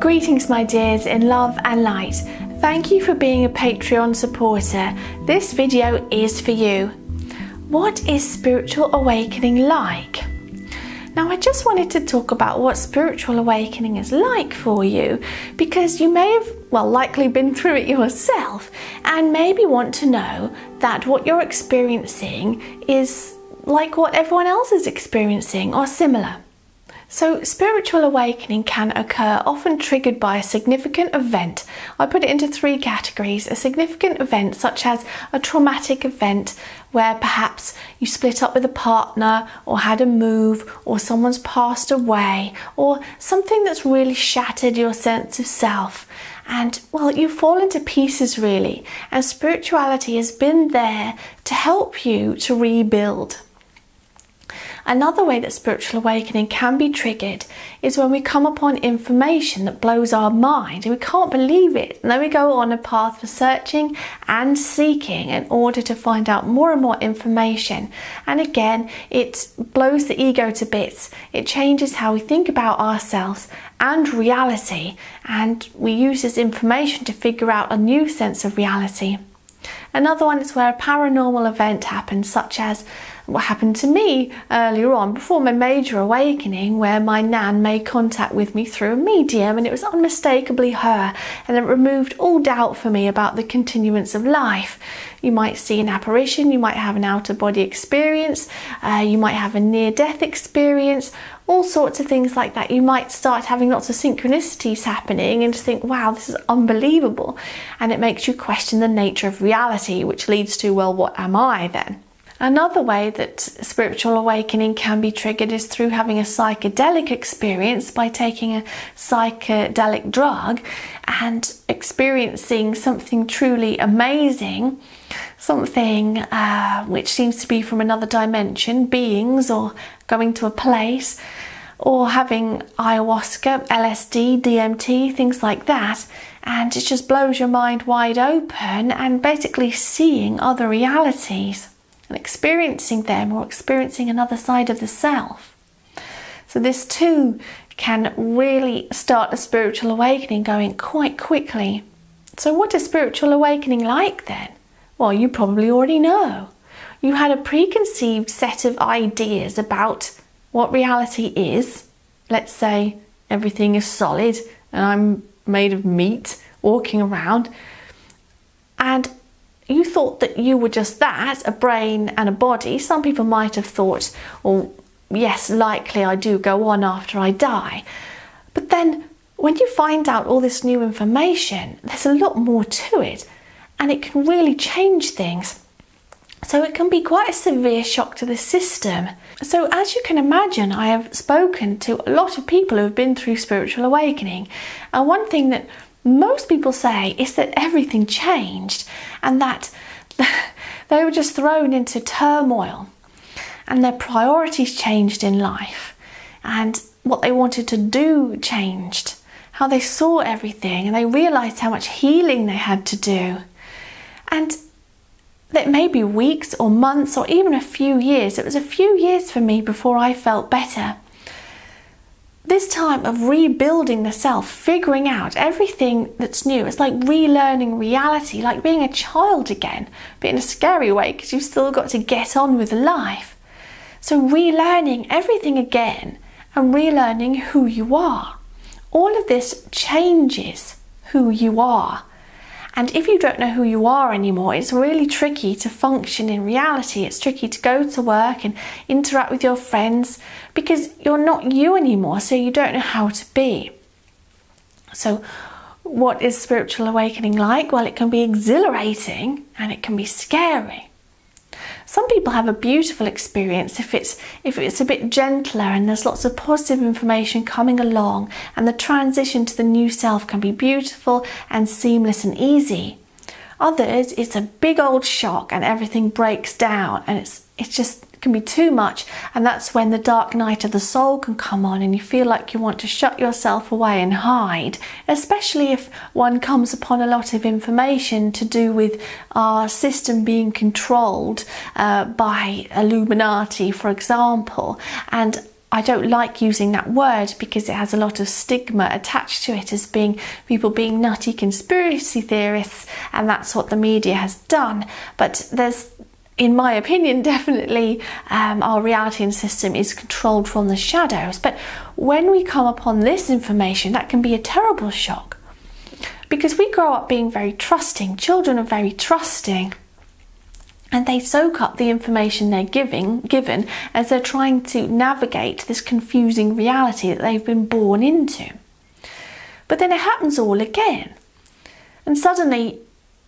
Greetings my dears in love and light. Thank you for being a Patreon supporter. This video is for you. What is spiritual awakening like? Now I just wanted to talk about what spiritual awakening is like for you, because you may have, likely been through it yourself and maybe want to know that what you're experiencing is like what everyone else is experiencing or similar. So spiritual awakening can occur often triggered by a significant event. I put it into three categories. A significant event such as a traumatic event where perhaps you split up with a partner or had a move or someone's passed away or something that's really shattered your sense of self. And you fall into pieces really, and spirituality has been there to help you to rebuild. Another way that spiritual awakening can be triggered is when we come upon information that blows our mind and we can't believe it, and then we go on a path for searching and seeking in order to find out more and more information. And again, it blows the ego to bits. It changes how we think about ourselves and reality, and we use this information to figure out a new sense of reality. Another one is where a paranormal event happens, such as what happened to me earlier on before my major awakening, where my nan made contact with me through a medium, and it was unmistakably her, and it removed all doubt for me about the continuance of life. You might see an apparition, you might have an out-of-body experience, you might have a near-death experience, all sorts of things like that. You might start having lots of synchronicities happening and think, wow, this is unbelievable. And it makes you question the nature of reality, which leads to, well, what am I then? Another way that spiritual awakening can be triggered is through having a psychedelic experience by taking a psychedelic drug and experiencing something truly amazing, something which seems to be from another dimension, beings, or going to a place, or having ayahuasca, LSD, DMT, things like that, and it just blows your mind wide open, and basically seeing other realities and experiencing them, or experiencing another side of the self. So this too can really start a spiritual awakening going quite quickly. So what is spiritual awakening like then? Well, you probably already know. You had a preconceived set of ideas about what reality is. Let's say everything is solid and I'm made of meat walking around, and you thought that you were just that, a brain and a body. Some people might have thought, oh yes, likely I do go on after I die. But then when you find out all this new information, there's a lot more to it, and it can really change things. So it can be quite a severe shock to the system. So as you can imagine, I have spoken to a lot of people who have been through spiritual awakening, and one thing that most people say is that everything changed, and that they were just thrown into turmoil, and their priorities changed in life, and what they wanted to do changed, how they saw everything, and they realized how much healing they had to do. And that may be weeks or months or even a few years. It was a few years for me before I felt better. This time of rebuilding the self, figuring out everything that's new, it's like relearning reality, like being a child again, but in a scary way because you've still got to get on with life. So relearning everything again and relearning who you are. All of this changes who you are. And if you don't know who you are anymore, it's really tricky to function in reality. It's tricky to go to work and interact with your friends because you're not you anymore, so you don't know how to be. So what is spiritual awakening like? Well, it can be exhilarating and it can be scary. Some people have a beautiful experience if it's a bit gentler and there's lots of positive information coming along, and the transition to the new self can be beautiful and seamless and easy. Others, it's a big old shock and everything breaks down, and it's just can be too much, and that's when the dark night of the soul can come on and you feel like you want to shut yourself away and hide, especially if one comes upon a lot of information to do with our system being controlled by Illuminati, for example, and I don't like using that word because it has a lot of stigma attached to it as being people being nutty conspiracy theorists, and that's what the media has done. But there's, in my opinion, definitely our reality and system is controlled from the shadows. But when we come upon this information, that can be a terrible shock, because we grow up being very trusting. Children are very trusting, and they soak up the information they're given as they're trying to navigate this confusing reality that they've been born into. But then it happens all again, and suddenly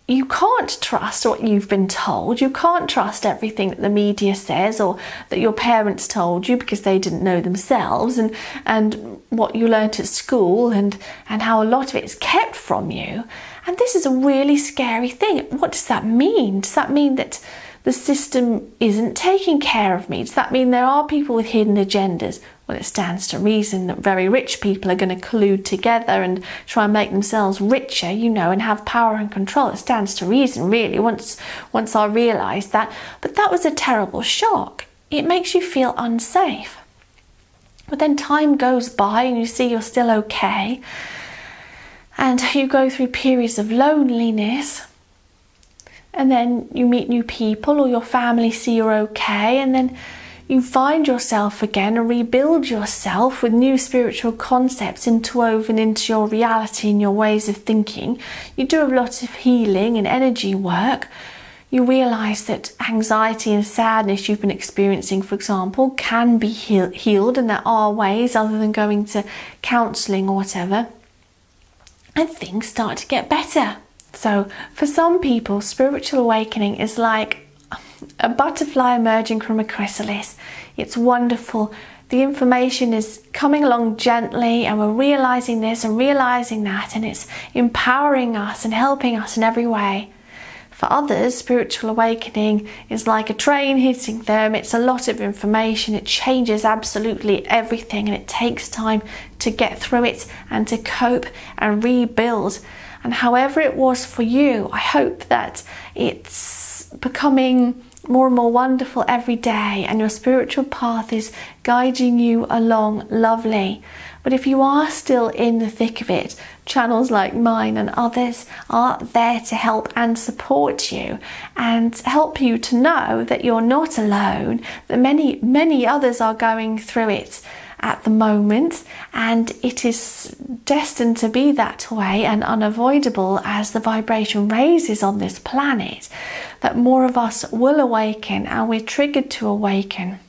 you can't trust what you've been told. You can't trust everything that the media says or that your parents told you because they didn't know themselves, and what you learnt at school and how a lot of it is kept from you. And this is a really scary thing. What does that mean? Does that mean that the system isn't taking care of me? Does that mean there are people with hidden agendas? Well, it stands to reason that very rich people are going to collude together and try and make themselves richer, you know, and have power and control. It stands to reason, really, once I realised that. But that was a terrible shock. It makes you feel unsafe. But then time goes by and you see you're still okay, and you go through periods of loneliness, and then you meet new people, or your family see you're okay, and then you find yourself again and rebuild yourself with new spiritual concepts interwoven into your reality and your ways of thinking. You do a lot of healing and energy work. You realise that anxiety and sadness you've been experiencing, for example, can be healed, and there are ways other than going to counselling or whatever, and things start to get better. So for some people, spiritual awakening is like a butterfly emerging from a chrysalis. It's wonderful. The information is coming along gently, and we're realising this and realising that, and it's empowering us and helping us in every way. For others, spiritual awakening is like a train hitting them. It's a lot of information. It changes absolutely everything, and it takes time to get through it and to cope and rebuild. And however it was for you, I hope that it's becoming more and more wonderful every day, and your spiritual path is guiding you along lovely. But if you are still in the thick of it, channels like mine and others are there to help and support you and help you to know that you're not alone, that many others are going through it at the moment, and it is destined to be that way and unavoidable as the vibration raises on this planet, that more of us will awaken, and we're triggered to awaken,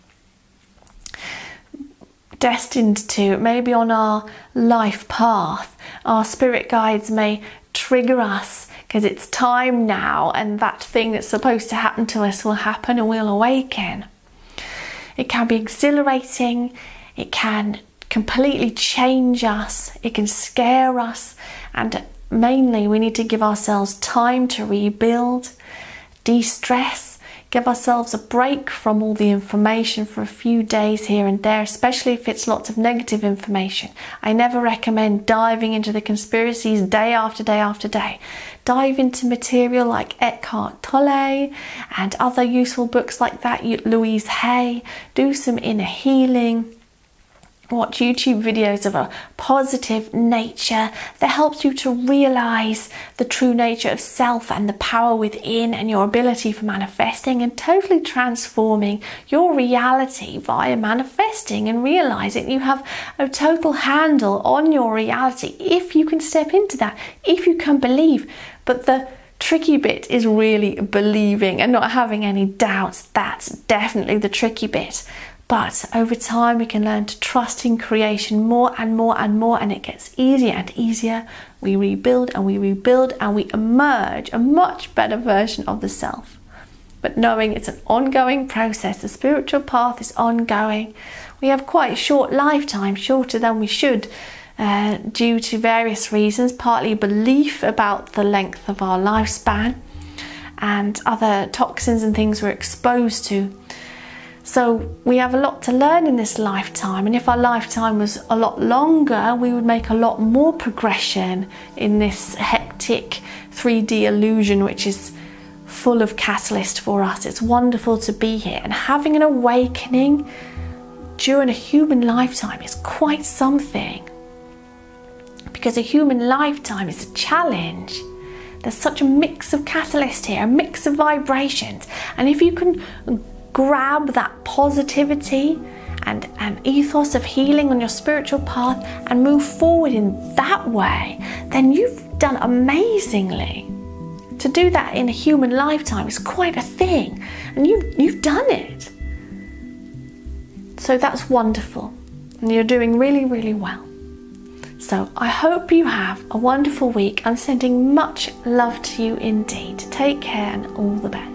destined to, maybe on our life path, our spirit guides may trigger us because it's time now, and that thing that's supposed to happen to us will happen and we'll awaken. It can be exhilarating. It can completely change us, it can scare us, and mainly we need to give ourselves time to rebuild, de-stress, give ourselves a break from all the information for a few days here and there, especially if it's lots of negative information. I never recommend diving into the conspiracies day after day after day. Dive into material like Eckhart Tolle and other useful books like that, Louise Hay. Do some inner healing. Watch YouTube videos of a positive nature that helps you to realise the true nature of self and the power within and your ability for manifesting and totally transforming your reality via manifesting and realising you have a total handle on your reality if you can step into that, if you can believe. But the tricky bit is really believing and not having any doubts. That's definitely the tricky bit. But over time we can learn to trust in creation more and more and more, and it gets easier and easier. We rebuild and we rebuild, and we emerge a much better version of the self. But knowing it's an ongoing process, the spiritual path is ongoing. We have quite a short lifetime, shorter than we should, due to various reasons, partly belief about the length of our lifespan and other toxins and things we're exposed to. So we have a lot to learn in this lifetime, and if our lifetime was a lot longer, we would make a lot more progression in this hectic 3D illusion, which is full of catalyst for us. It's wonderful to be here, and having an awakening during a human lifetime is quite something, because a human lifetime is a challenge. There's such a mix of catalysts here, a mix of vibrations, and if you can grab that positivity and an ethos of healing on your spiritual path and move forward in that way, then you've done amazingly. To do that in a human lifetime is quite a thing, and you've done it. So that's wonderful, and you're doing really, really well. So I hope you have a wonderful week. I'm sending much love to you indeed. Take care and all the best.